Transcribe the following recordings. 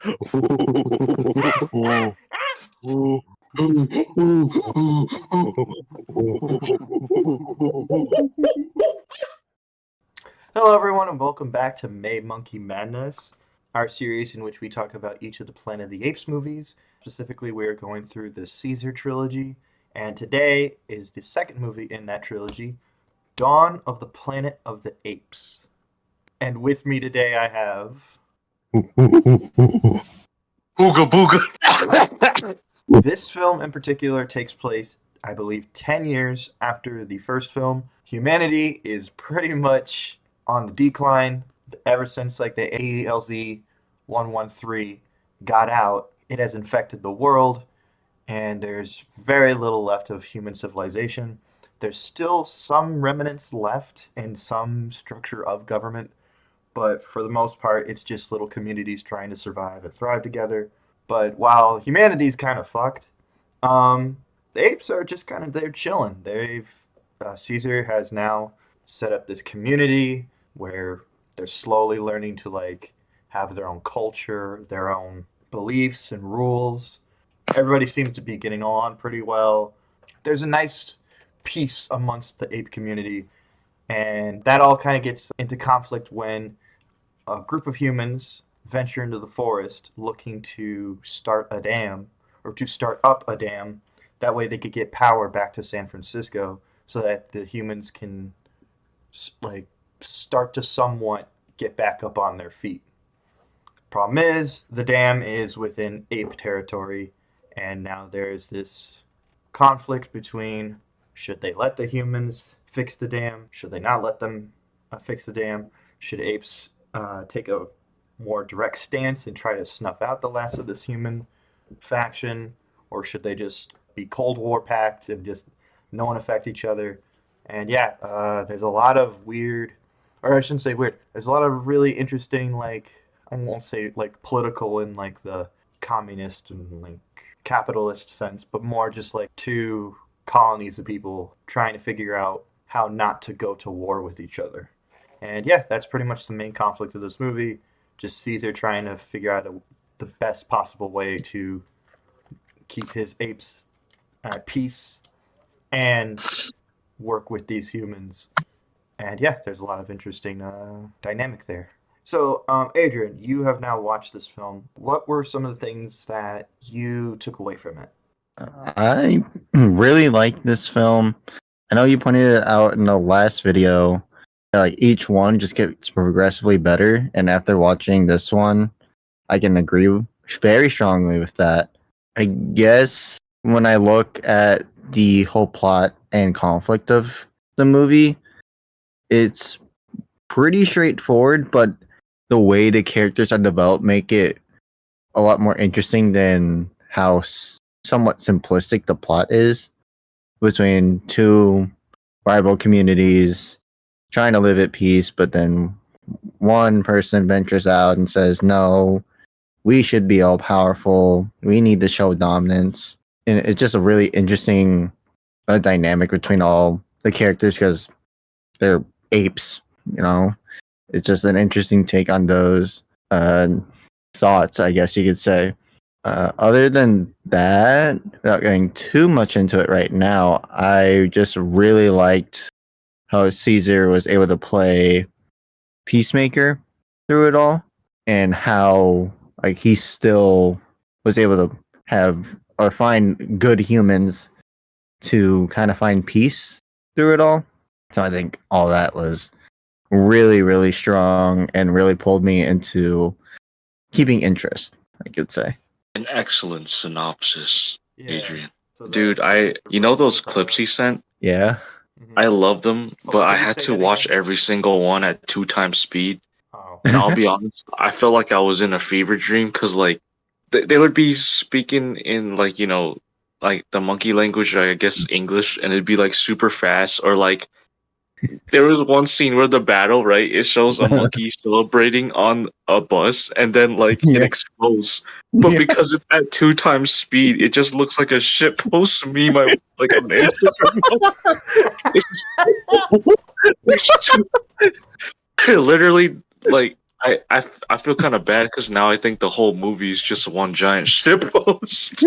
Hello, everyone, and welcome back to May Monkey Madness, our series in which we talk about each of the Planet of the Apes movies. Specifically, we are going through the Caesar trilogy, and today is the second movie in that trilogy, Dawn of the Planet of the Apes. And with me today, I have. Booga booga. This film in particular takes place, I believe, 10 years after the first film. Humanity is pretty much on the decline ever since like the ALZ 113 got out. It has infected the world, and there's very little left of human civilization. There's still some remnants left in some structure of government, but for the most part, it's just little communities trying to survive and thrive together. But while humanity's kind of fucked, the apes are just kind of they're chilling. Caesar has now set up this community where they're slowly learning to like have their own culture, their own beliefs and rules. Everybody seems to be getting on pretty well. There's a nice peace amongst the ape community, and that all kind of gets into conflict when a group of humans venture into the forest looking to start a dam or to start up a dam. That way they could get power back to San Francisco so that the humans can like start to somewhat get back up on their feet. Problem is, the dam is within ape territory, and now there's this conflict between should they let the humans fix the dam? Should they not let them fix the dam? Should apes take a more direct stance and try to snuff out the last of this human faction? Or should they just be Cold War pact and just no one affect each other? And yeah, there's a lot of weird, or I shouldn't say weird, there's a lot of really interesting, like, I won't say like political in like the communist and like capitalist sense, but more just like two colonies of people trying to figure out how not to go to war with each other. And yeah, that's pretty much the main conflict of this movie. Just Caesar trying to figure out the best possible way to keep his apes at peace and work with these humans. And yeah, there's a lot of interesting dynamic there. So, Adrian, you have now watched this film. What were some of the things that you took away from it? I really like this film. I know you pointed it out in the last video. Like each one just gets progressively better, and after watching this one, I can agree very strongly with that. I guess when I look at the whole plot and conflict of the movie, it's pretty straightforward, but the way the characters are developed make it a lot more interesting than how somewhat simplistic the plot is between two rival communities trying to live at peace, but then one person ventures out and says, no, we should be all powerful. We need to show dominance. And it's just a really interesting dynamic between all the characters because they're apes, you know? It's just an interesting take on those thoughts, I guess you could say. Other than that, without getting too much into it right now, I just really liked how Caesar was able to play peacemaker through it all, and how like he still was able to have or find good humans to kind of find peace through it all. So I think all that was really, really strong and really pulled me into keeping interest, I could say. An excellent synopsis, Yeah. Adrian. So Dude, that's- you know those clips he sent? Yeah. Mhm. I love them, Oh, but I can you had say to that watch again? every single one at 2 times speed. Oh. And I'll be honest, I felt like I was in a fever dream because, like, they would be speaking in, like, you know, like the monkey language, I guess English, and it'd be, like, super fast. Or, like, there was one scene where the battle, right? It shows a monkey celebrating on a bus, and then, like, it Yeah. explodes. But Yeah. because it's at 2 times speed, it just looks like a shitpost meme, like on Instagram. It's literally, like, I feel kind of bad because now I think the whole movie is just one giant shitpost.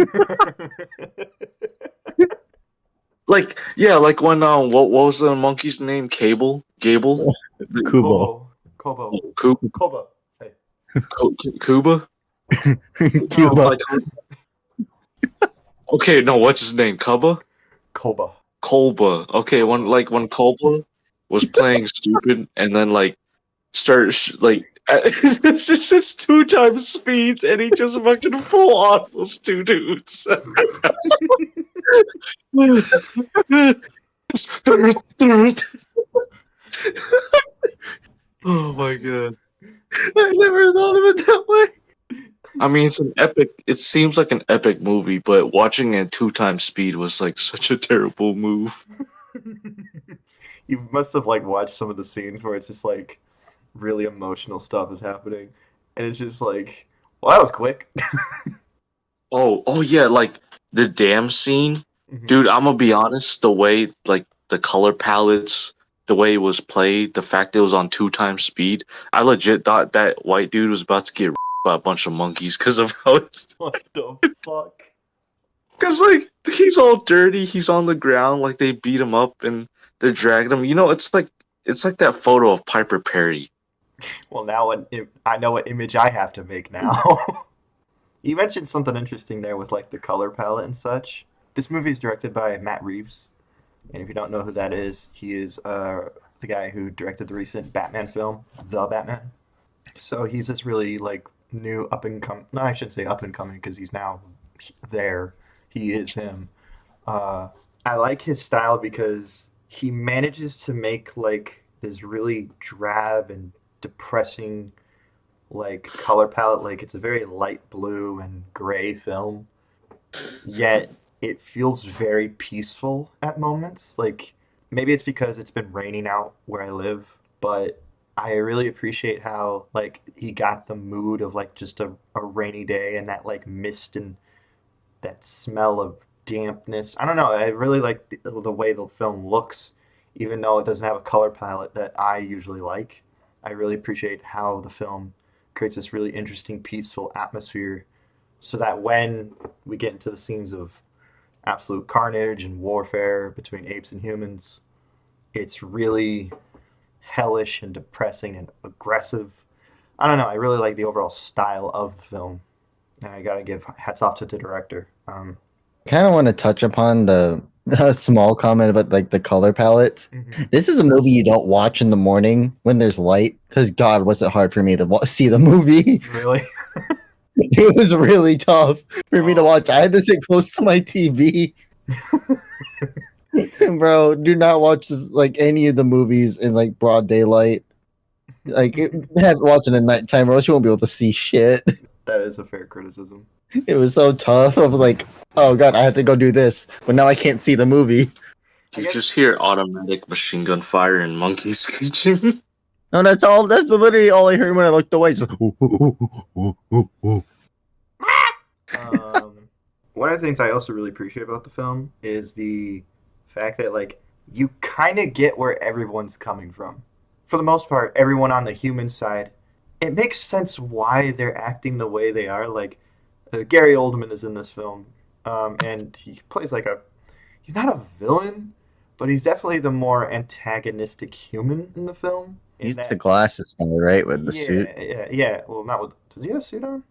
Like like when what was the monkey's name? Gable, Kubo. Kobo. Kuba, Koba. Hey. Kuba. No. Cuba. Like, okay, no, what's his name? Kuba, Koba. Kolba. Okay, when Kolba was playing stupid and then like start it's just 2 times speed and he just fucking full on those two dudes. Oh my god. I never thought of it that way. I mean, it's an epic. It seems like an epic movie, but watching it at 2 times speed was like such a terrible move. You must have like watched some of the scenes where it's just like really emotional stuff is happening, and it's just like, well, that was quick. Oh yeah, like the dam scene, Mhm. dude. I'm gonna be honest. The way like the color palettes, the way it was played, the fact it was on 2 times speed, I legit thought that white dude was about to get by a bunch of monkeys because of how it's. What the fuck? Cause like he's all dirty, he's on the ground, like they beat him up and they're dragging him. You know, it's like that photo of Piper Perry. Well, now I know what image I have to make now. You mentioned something interesting there with like the color palette and such. This movie is directed by Matt Reeves, and if you don't know who that is, he is the guy who directed the recent Batman film, The Batman. So he's this really like new up and coming. No, I shouldn't say up and coming because he's now there. He is him. Uh, I like his style because he manages to make like this really drab and depressing like color palette. Like it's a very light blue and gray film, yet it feels very peaceful at moments. Like maybe it's because it's been raining out where I live, but I really appreciate how like he got the mood of like just a rainy day and that like mist and that smell of dampness. I don't know. I really like the way the film looks, even though it doesn't have a color palette that I usually like. I really appreciate how the film creates this really interesting, peaceful atmosphere so that when we get into the scenes of absolute carnage and warfare between apes and humans, it's really hellish and depressing and aggressive. I don't know. I really like the overall style of the film. And I gotta give hats off to the director. Kind of want to touch upon the a small comment about like the color palette. Mhm. This is a movie you don't watch in the morning when there's light because God, was it hard for me to see the movie? Really? It was really tough for me to Oh. watch. I had to sit close to my TV. Bro, do not watch like any of the movies in like broad daylight. Like have watch it at nighttime, or else you won't be able to see shit. That is a fair criticism. It was so tough. I was like, oh God, I have to go do this, but now I can't see the movie. I You guess- just hear automatic machine gun fire and monkeys screeching. No, that's all. That's literally all I heard when I looked away. Just One of the things I also really appreciate about the film is the fact that like you kind of get where everyone's coming from. For the most part, everyone on the human side, it makes sense why they're acting the way they are. Like Gary Oldman is in this film, and he plays like he's not a villain, but he's definitely the more antagonistic human in the film. In He's that- the glasses guy, right? With the yeah, suit. yeah. Well, not with. Does he have a suit on?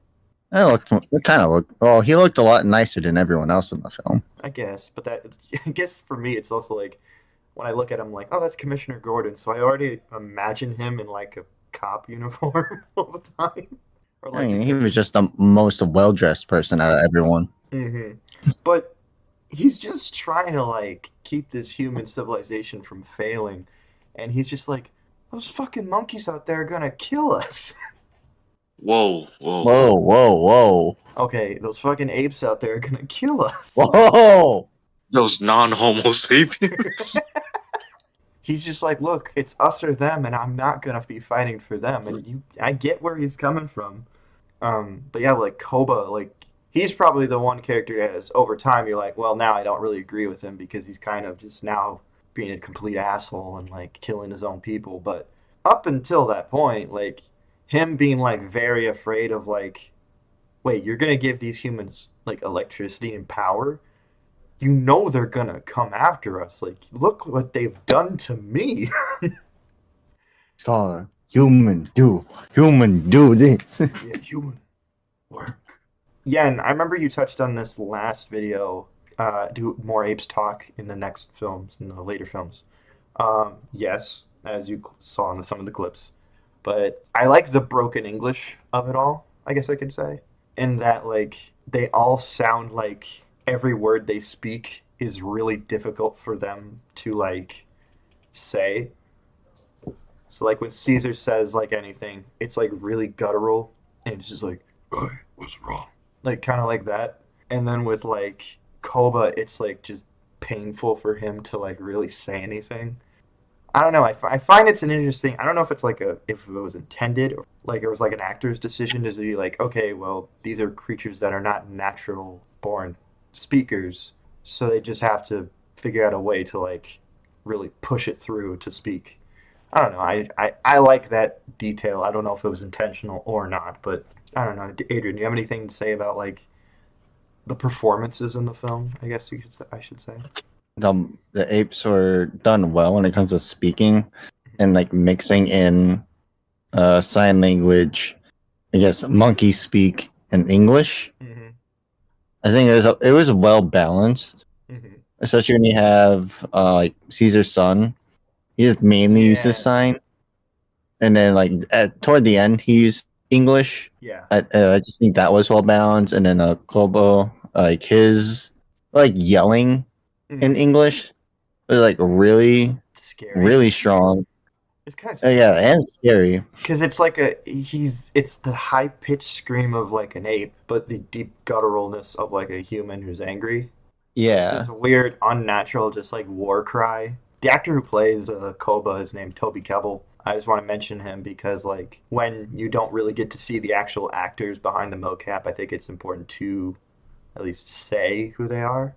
It kind of looked. Well, he looked a lot nicer than everyone else in the film. I guess, but that I guess for me it's also like when I look at him like, oh, that's Commissioner Gordon, so I already imagine him in like a cop uniform all the time. Or I mean, he was just the most well-dressed person out of everyone. But he's just trying to like keep this human civilization from failing, and he's just like, those fucking monkeys out there are gonna kill us. Whoa. Whoa, whoa, whoa, Okay, those fucking apes out there are gonna kill us. whoa! Those non-homo sapiens. He's just like, look, it's us or them, and I'm not gonna be fighting for them. And I get where he's coming from. But yeah, like Koba, like he's probably the one character as over time you're like, well, now I don't really agree with him because he's kind of just now being a complete asshole and like killing his own people. But up until that point, like him being like very afraid of like, wait, you're gonna give these humans like electricity and power? You know they're gonna come after us. Like, look what they've done to me. It's called human do this. Yeah, human work. Yeah, and I remember you touched on this last video. Do more apes talk in the next films, in the later films? Yes, as you saw in some of the clips. But I like the broken English of it all, I guess I could say. In that, like, they all sound like every word they speak is really difficult for them to, like, say. So, like, when Caesar says, like, anything, it's, like, really guttural. And it's just like, I was wrong. Like, kind of like that. And then with, like, Koba, it's, like, just painful for him to, like, really say anything. I don't know. I find it's an interesting. I don't know if it's like if it was intended or like it was like an actor's decision to be like, okay, well, these are creatures that are not natural born speakers, so they just have to figure out a way to like really push it through to speak. I don't know. I like that detail. I don't know if it was intentional or not, but I don't know. Adrian, do you have anything to say about like the performances in the film? I guess you should say, I should say. The apes were done well when it comes to speaking and like mixing in sign language, I guess monkey speak and English. Mm-hmm. I think it was well balanced, Mm-hmm. especially when you have like Caesar's son. He just mainly uses Yeah. sign, and then like toward the end he used English. Yeah. I just think that was well balanced, and then Kobo like his like yelling in Mm-hmm. English was like really Scary. really strong. It's kind of scary Yeah, and scary. because it's like it's the high pitched scream of like an ape, but the deep gutturalness of like a human who's angry. It's Yeah, a weird, unnatural, just like war cry. The actor who plays Koba is named Toby Kebbell. I just want to mention him because like when you don't really get to see the actual actors behind the mocap, I think it's important to at least say who they are.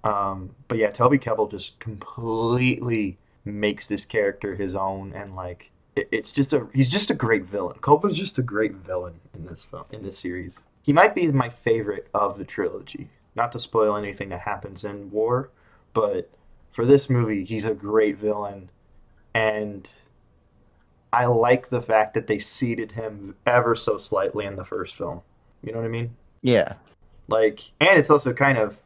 But yeah, Toby Kebbell just completely makes this character his own, and like it's just a he's just a great villain. Koba's just a great villain in this film in this series. He might be my favorite of the trilogy. Not to spoil anything that happens in War, but for this movie, he's a great villain, and I like the fact that they seeded him ever so slightly in the first film. You know what I mean? yeah, Like, and it's also kind of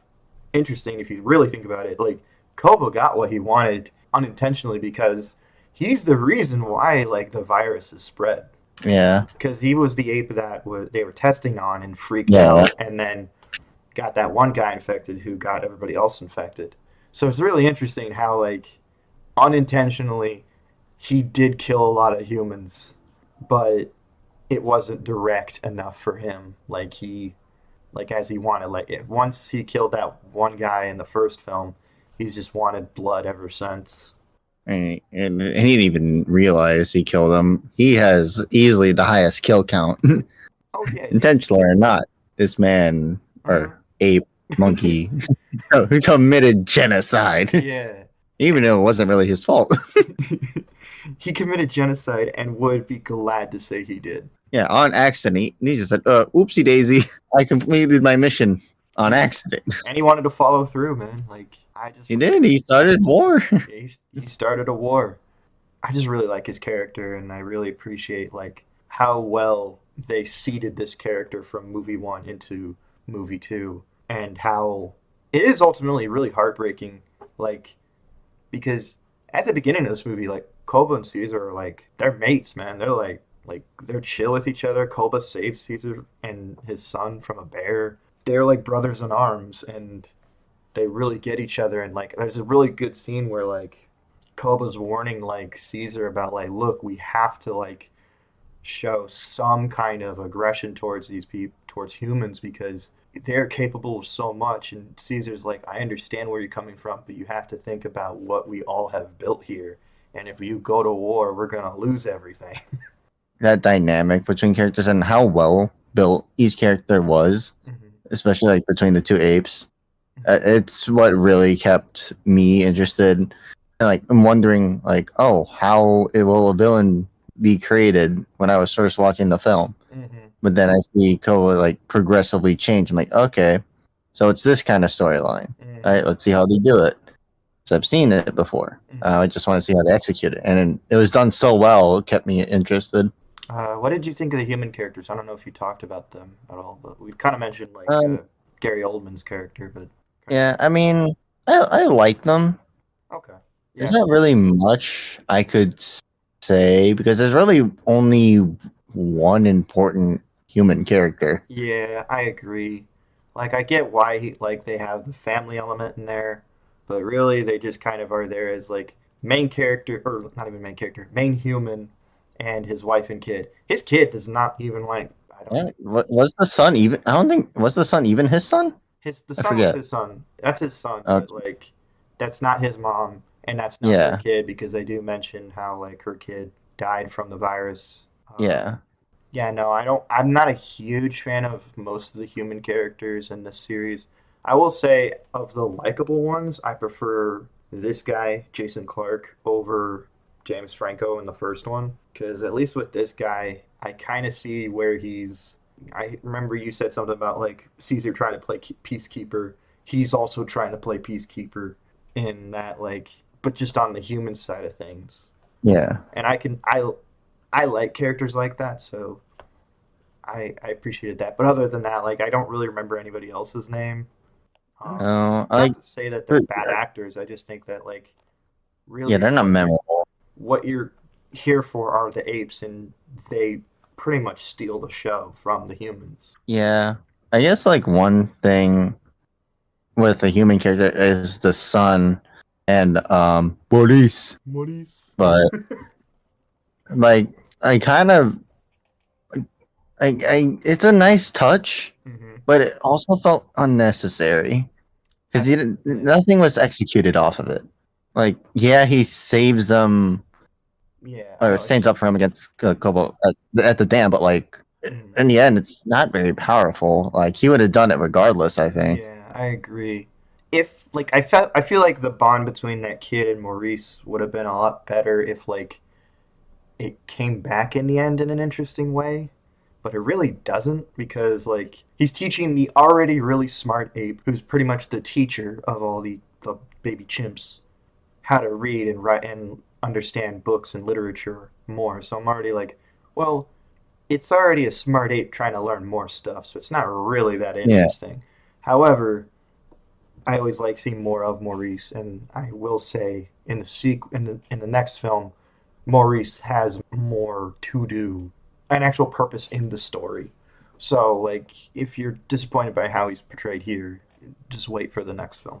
interesting if you really think about it. Like, Kobo got what he wanted unintentionally because he's the reason why like the virus is spread. yeah, Because he was the ape that they were testing on and freaked yeah. out, and then got that one guy infected who got everybody else infected. So it's really interesting how like unintentionally he did kill a lot of humans, but it wasn't direct enough for him. Like he like as he wanted. Like once he killed that one guy in the first film, he's just wanted blood ever since. And he didn't even realize he killed him. He has easily the highest kill count, Oh yeah, intentional or not. This man or ape monkey who committed genocide, yeah. even though it wasn't really his fault. He committed genocide and would be glad to say he did. Yeah, on accident. He just said, "Oopsie daisy, I completed my mission on accident." And he wanted to follow through, man. Like I just He did. He started war. he started a war. I just really like his character, and I really appreciate like how well they seeded this character from movie one into movie two, and how it is ultimately really heartbreaking. Like because at the beginning of this movie, like Koba and Caesar are like they're mates, man. They're like they're chill with each other. Koba saves Caesar and his son from a bear. They're like brothers in arms, and they really get each other. And like there's a really good scene where like Koba's warning like Caesar about like, look, we have to like show some kind of aggression towards these people, towards humans, because they're capable of so much. And Caesar's like, I understand where you're coming from, but you have to think about what we all have built here. And if you go to war, we're gonna lose everything. That dynamic between characters and how well built each character was, Mm-hmm. especially like between the two apes. It's what really kept me interested. And like I'm wondering, like, oh, how it will a villain be created when I was first watching the film. Mm-hmm. But then I see Koa like progressively change. I'm like, okay, so it's this kind of storyline. Mm-hmm. All right, let's see how they do it. So I've seen it before. Mm-hmm. I just want to see how they execute it, and it was done so well, it kept me interested. What did you think of the human characters? I don't know if you talked about them at all, but we've kind of mentioned like Um, Gary Oldman's character, but yeah, I mean, I like them. okay, There's yeah, not really much I could say because there's really only one important human character. yeah, I agree. Like I get why like they have the family element in there, but really they just kind of are there as like main character or not even main character, main human and his wife and kid. His kid does not even like I don't Yeah, even was the son even? I don't think was the son even his son. the I son was forget. his son. That's his son, but Okay. like that's not his mom and that's not their Yeah, kid because they do mention how like her kid died from the virus. yeah, Yeah, no, I don't. I'm not a huge fan of most of the human characters in this series. I will say, of the likable ones, I prefer this guy, Jason Clarke, over James Franco in the first one. Because at least with this guy, I kind of see where he's. I remember you said something about like Caesar trying to play peacekeeper. He's also trying to play peacekeeper in that, like, but just on the human side of things. yeah. And I like characters like that, so I appreciated that. But other than that, like I don't really remember anybody else's name. I Not to say that they're bad actors. I just think that like yeah, really they're not memorable. what you're here for are the apes, and they pretty much steal the show from the humans. Yeah, I guess like one thing with a human character is the son and Boris, Maurice. but like I kind of I it's a nice touch, hmm but it also felt unnecessary because I, he didn't, yeah, nothing was executed off of it. Like, yeah, he saves them yeah, I or know. It's stands up for him against Kobo at the dam, but like mm, in the end, it's not very powerful. Like he would have done it regardless. I think. yeah, I agree. If like I feel like the bond between that kid and Maurice would have been a lot better if like it came back in the end in an interesting way, but it really doesn't because like he's teaching the already really smart ape, who's pretty much the teacher of all the baby chimps, how to read and write and understand books and literature more. So I'm already like, well, it's already a smart ape trying to learn more stuff, so it's not really that Yeah. interesting. However, I always like seeing more of Maurice, and I will say in the in the next film, Maurice has more to do, an actual purpose in the story. So, like, if you're disappointed by how he's portrayed here, just wait for the next film.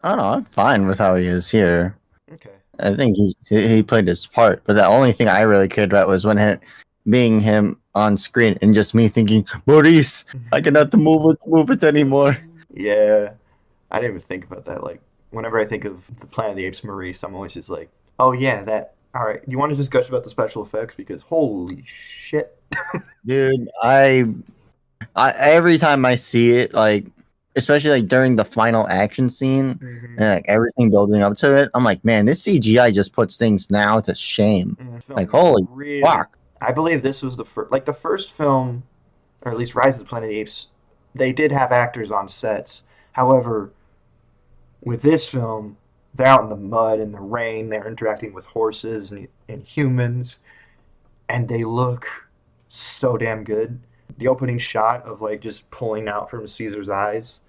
I don't know. I'm fine with how he is here. Okay. I think he played his part, but the only thing I really cared about was when being him on screen and just me thinking, Maurice, I cannot move it anymore. Yeah, I didn't even think about that. Like, whenever I think of the Planet of the Apes Maurice, I'm always just like, oh yeah, that. All right, you want to discuss about the special effects because holy shit. Dude, I every time I see it, like especially like during the final action scene hmm and like everything building up to it, I'm like, man, this CGI just puts things now to shame. Film Like, is holy really. fuck. I believe this was the first, like the first film, or at least Rise of the Planet of the Apes. They did have actors on sets. However, with this film, they're out in the mud and the rain. They're interacting with horses and humans, and they look so damn good. The opening shot of like just pulling out from Caesar's eyes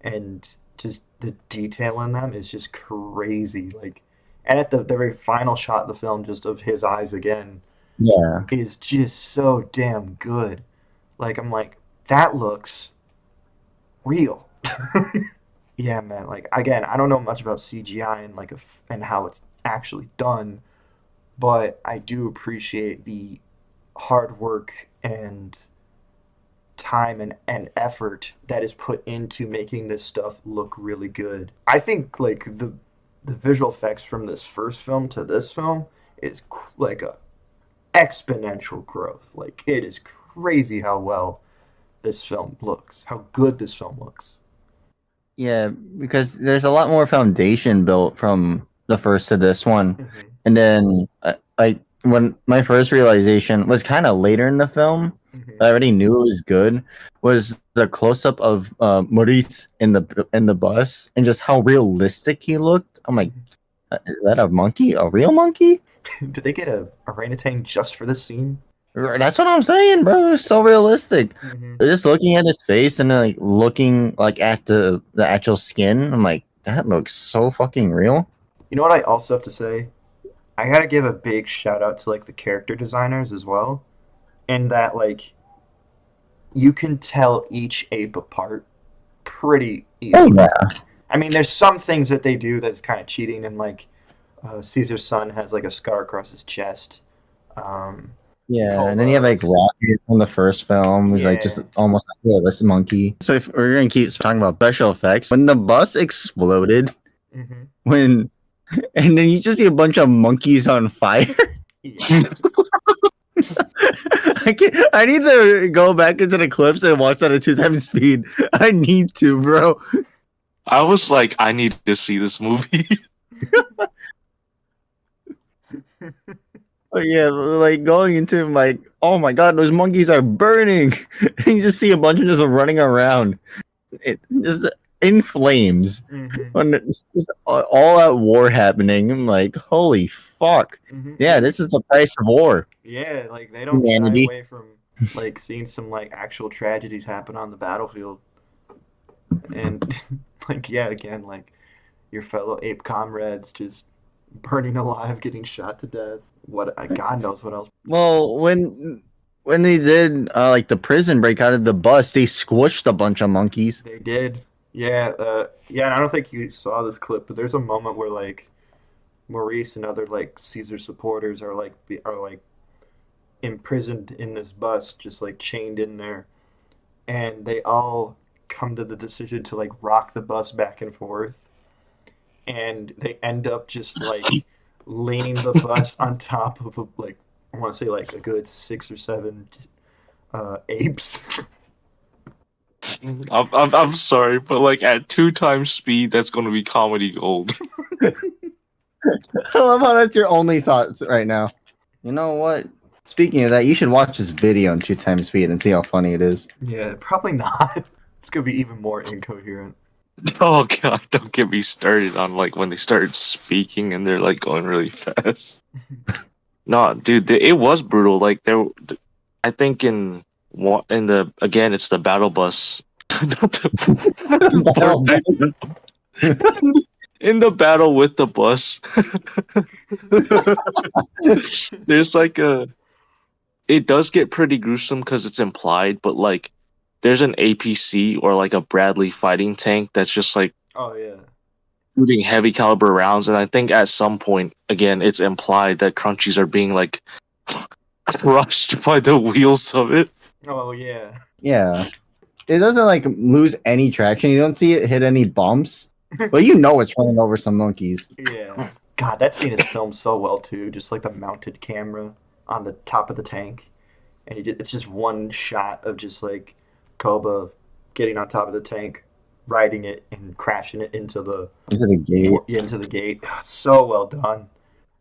and just the detail in them is just crazy. Like, and at the very final shot of the film, just of his eyes again, Yeah. is just so damn good. Like, I'm like, that looks real. Yeah, man. Like, again, I don't know much about CGI and like and how it's actually done, but I do appreciate the hard work and time and effort that is put into making this stuff look really good. I think like the visual effects from this first film to this film is like a exponential growth. Like it is crazy how well this film looks, how good this film looks. Yeah, because there's a lot more foundation built from the first to this one. hmm And then like when my first realization was kind of later in the film, I already knew it was good. Was the close up of Maurice in the bus and just how realistic he looked. I'm like, is that a monkey? A real monkey? Did they get a orangutan just for this scene? That's what I'm saying, bro. It's so realistic. Mm-hmm. They're just looking at his face and like looking like at the actual skin. I'm like, that looks so fucking real. You know what I also have to say? I gotta give a big shout out to like the character designers as well, in that like you can tell each ape apart pretty Oh easily. yeah, I mean, there's some things that they do that's kind of cheating, and like Caesar's son has like a scar across his chest. Um, yeah. And then you have like Rocket from the first film, who's like just Yeah. almost like a realistic monkey. So if we're gonna keep talking about special effects, when the bus exploded, Mm-hmm. when and then you just see a bunch of monkeys on fire. Yeah. I need to go back into the clips and watch that at 2 times speed. I need to, bro. I was like, I need to see this movie. But yeah, like going into like, oh my god, those monkeys are burning. And you just see a bunch of just running around, just in flames. Mm-hmm. When it's just all at war happening. I'm like, holy fuck. Mm-hmm. Yeah, this is the price of war. Yeah, like they don't shy Humanity. away from like seeing some like actual tragedies happen on the battlefield, and like yeah, again like your fellow ape comrades just burning alive, getting shot to death. What God knows what else. Well, when they did like the prison break out of the bus, they squished a bunch of monkeys. They did. Yeah, yeah, and I don't think you saw this clip, but there's a moment where like Maurice and other like Caesar supporters are like imprisoned in this bus, just like chained in there, and they all come to the decision to like rock the bus back and forth, and they end up just like leaning the bus on top of like I want to say like a good 6 or 7 apes. I'm sorry, but like at 2 times speed, that's gonna be comedy gold. I love how that's your only thoughts right now. You know what? Speaking of that, you should watch this video in 2 times speed and see how funny it is. Yeah, probably not. It's gonna be even more incoherent. Oh god, don't get me started on like when they started speaking and they're like going really fast. No, dude, it was brutal. Like I think in the again, it's the battle bus. Not in the battle with the bus, there's like it does get pretty gruesome because it's implied, but like there's an APC or like a Bradley fighting tank that's just like Oh yeah. shooting heavy caliber rounds, and I think at some point again it's implied that crunchies are being like crushed by the wheels of it. Oh yeah. Yeah. It doesn't like lose any traction. You don't see it hit any bumps. But you know it's running over some monkeys. Yeah. God, that scene is filmed so well too. Just like the mounted camera on the top of the tank, and it's just one shot of just like Koba getting on top of the tank, riding it, and crashing it into the gate. into the gate. So well done.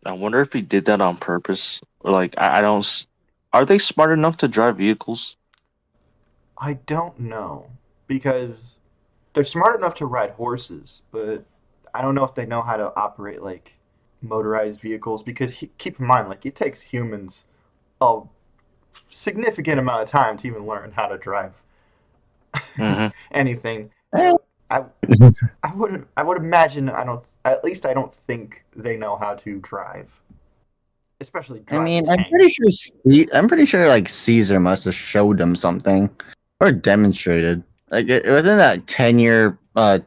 I wonder if he did that on purpose, or like I don't. Are they smart enough to drive vehicles? I don't know because they're smart enough to ride horses, but I don't know if they know how to operate like motorized vehicles because keep in mind like it takes humans a significant amount of time to even learn how to drive anything. Eh. I would imagine I don't think they know how to drive. Especially drive I mean, tanks. I'm pretty sure like Caesar must have showed them something or demonstrated. Like within that 10-year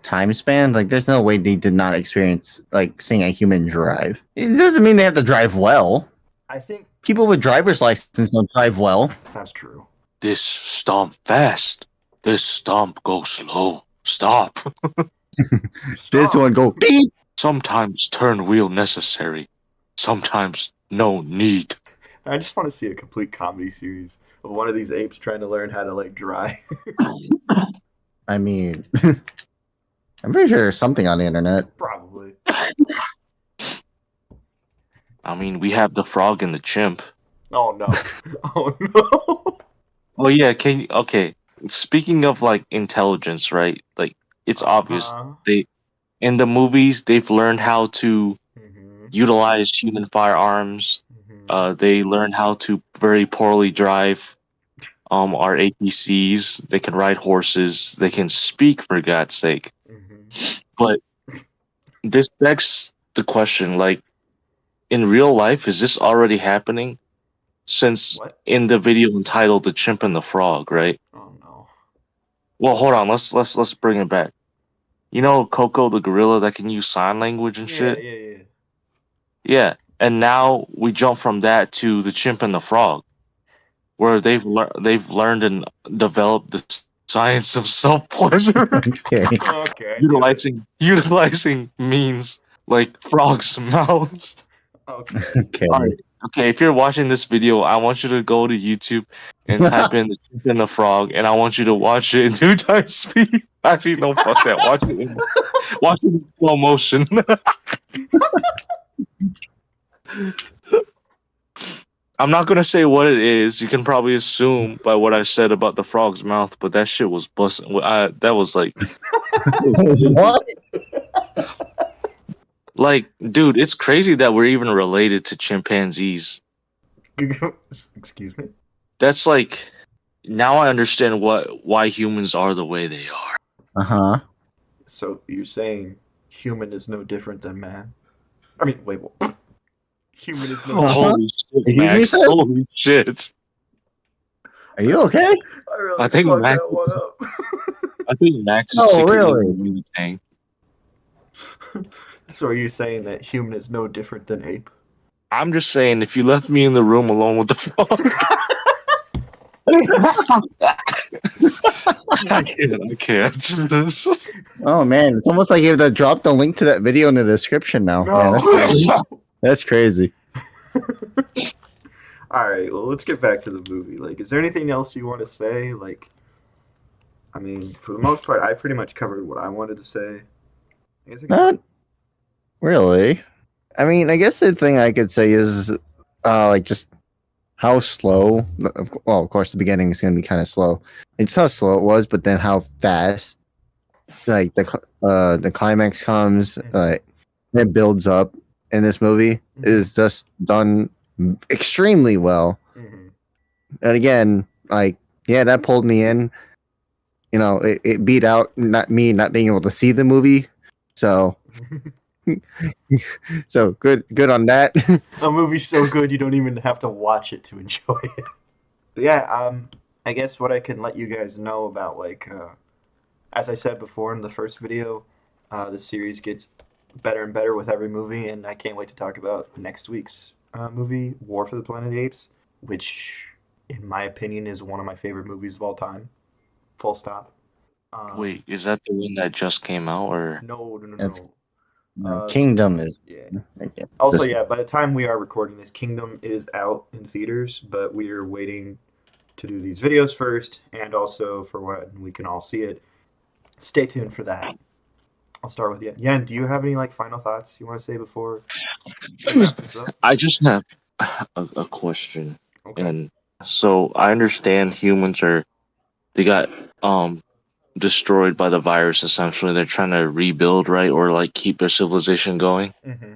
time span, like there's no way they did not experience like seeing a human drive. It doesn't mean they have to drive well. I think People with driver's license don't drive well. that's true. This stomp fast. This stomp go slow. Stop. This one go beep. Sometimes turn wheel necessary. Sometimes no need. I just want to see a complete comedy series of one of these apes trying to learn how to like drive. I mean, I'm pretty sure there's something on the internet. Probably. I mean, we have the frog and the chimp. Oh no. Oh no. Oh yeah, okay. Speaking of like intelligence, right? Like it's obvious Uh-huh. they in the movies they've learned how to Mm-hmm. utilize human firearms. Mm-hmm. They learn how to very poorly drive our APCs. They can ride horses. They can speak for God's sake. Mm-hmm. But this begs the question, like in real life, is this already happening? Since What? in the video entitled "The Chimp and the Frog," right? Oh no. Well, hold on. Let's bring it back. You know Coco the gorilla that can use sign language and Yeah, shit? yeah, yeah. Yeah. And now we jump from that to the chimp and the frog, where they've learned and developed the science of self pleasure, Okay. Okay, I get it. utilizing means like frogs' mouths. Okay. All Okay. right. Okay, if you're watching this video, I want you to go to YouTube and type in the chimp and the frog, and I want you to watch it in 2 times speed. Actually, no, fuck that. Watch it in slow motion. I'm not gonna say what it is. You can probably assume by what I said about the frog's mouth, but that shit was busting. That was What? like, dude, it's crazy that we're even related to chimpanzees. Excuse me? That's like, now I understand why humans are the way they are. Uh-huh. So you're saying human is no different than man? I mean, wait, what? Human is no Oh, different. holy shit, Excuse me, Max! sir? Holy shit! Are you okay? I really I think fucked Max. that one up. I think Max is Oh, thinking of really? anything. So are you saying that human is no different than ape? I'm just saying, if you left me in the room alone with the frog, I can't. Oh man, it's almost like you have to drop the link to that video in the description now. Man, that's crazy. All right, well, let's get back to the movie. Like, is there anything else you want to say? Like, I mean, for the most part, I pretty much covered what I wanted to say. I guess I can- Not really. I mean, I guess the thing I could say is like just how slow, well, of course the beginning is going to be kind of slow. It's how slow it was, but then how fast like the climax comes, it builds up in this movie is just done extremely well. Mhm. And again, like, yeah, that pulled me in. You know, it beat out not being able to see the movie. So so good on that. A movie's so good you don't even have to watch it to enjoy it. But yeah, I guess what I can let you guys know about, like, as I said before in the first video, the series gets better and better with every movie, and I can't wait to talk about next week's movie, War for the Planet of the Apes, which, in my opinion, is one of my favorite movies of all time. Full stop. Wait, is that the one that just came out, or? No, no, no, It's- no. Kingdom is Yeah. okay. Also, Just- yeah, by the time we are recording this, Kingdom is out in theaters, but we are waiting to do these videos first, and also for when we can all see it. Stay tuned for that. I'll start with Yen. Yen, do you have any like final thoughts you want to say before we wrap this up? I just have a question, Okay. and so I understand they got destroyed by the virus. Essentially, they're trying to rebuild, right, or like keep their civilization going. Mm-hmm.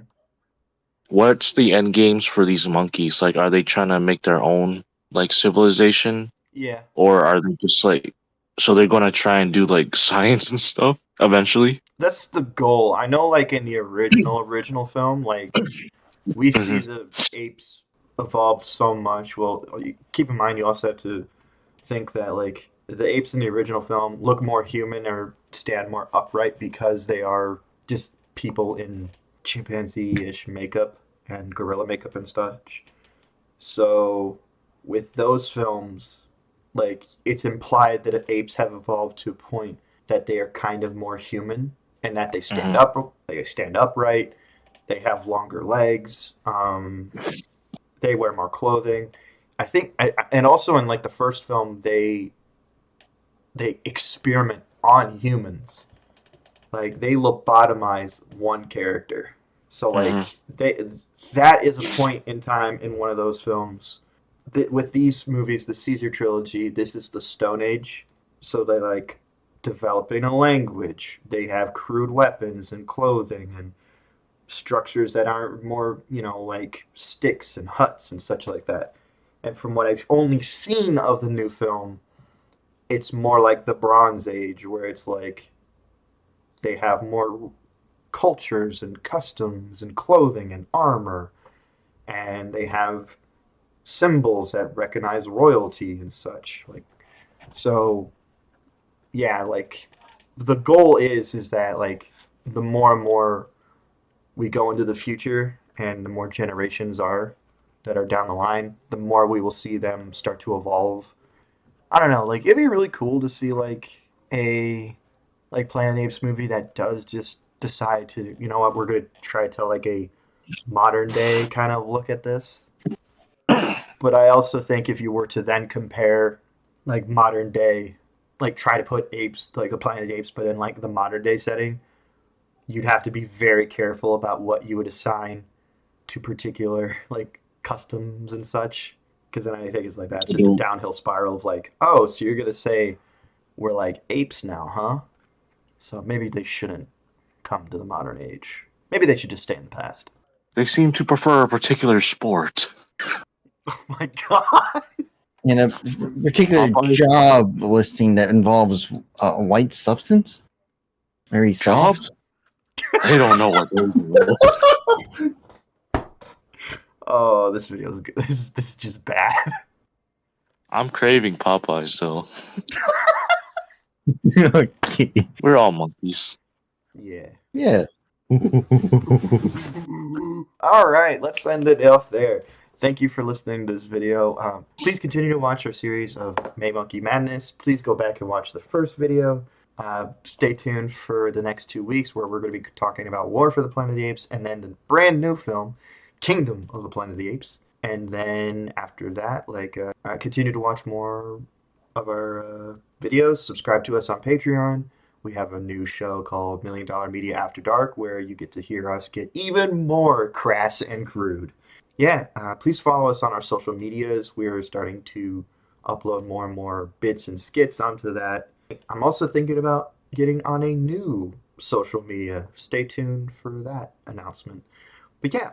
What's the end games for these monkeys? Like, are they trying to make their own like civilization, Yeah, or are they just like so they're gonna try and do like science and stuff eventually? that's the goal. I know, like in the original film, like we see Mhm. the apes evolved so much. Well, keep in mind you also have to think that like the apes in the original film look more human or stand more upright because they are just people in chimpanzee-ish makeup and gorilla makeup and such. So with those films, like it's implied that apes have evolved to a point that they are kind of more human and that they stand upright, they have longer legs, they wear more clothing. And also in like the first film, they experiment on humans. Like they lobotomize one character So like that is a point in time in one of those films. With these movies, the Caesar trilogy, this is the Stone Age. So they like developing a language. They have crude weapons and clothing and structures that aren't more, like sticks and huts and such like that. And from what I've only seen of the new film, it's more like the Bronze Age, where it's like they have more cultures and customs and clothing and armor, and they have symbols that recognize royalty and such. Like, so, yeah, like the goal is that like the more and more we go into the future and the more generations are that are down the line, the more we will see them start to evolve. I don't know, like it'd be really cool to see like a Planet of the Apes movie that does just decide to, you know what, we're gonna try to tell like a modern day kind of look at this. But I also think if you were to then compare like modern day, like try to put apes like the Planet of the Apes, but in like the modern day setting, you'd have to be very careful about what you would assign to particular like customs and such. Because then I think it's like that. It's just a downhill spiral of like, oh, so you're gonna say we're like apes now, huh? So maybe they shouldn't come to the modern age. Maybe they should just stay in the past. They seem to prefer a particular sport. Oh my god! In a particular job listing that involves a white substance. Very Job? soft. They don't know what they're doing. Oh, this video is good. This is just bad. I'm craving Popeyes, though. Okay. We're all monkeys. Yeah. Yeah. All right, let's end it off there. Thank you for listening to this video. Please continue to watch our series of May Monkey Madness. Please go back and watch the first video. Stay tuned for the next 2 weeks where we're going to be talking about War for the Planet of the Apes and then the brand new film, Kingdom of the Planet of the Apes. And then after that, continue to watch more of our videos. Subscribe to us on Patreon. We have a new show called $1 Million Media After Dark where you get to hear us get even more crass and crude. Yeah, please follow us on our social medias. We're starting to upload more and more bits and skits onto that. I'm also thinking about getting on a new social media. Stay tuned for that announcement. But yeah,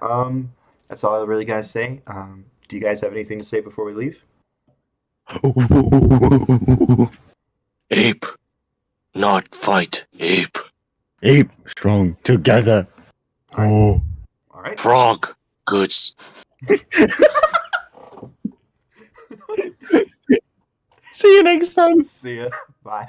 that's all I really got to say. Do you guys have anything to say before we leave? Ape, not fight. Ape. Ape strong together. All right. Frog, goods. See you next time. See ya. Bye.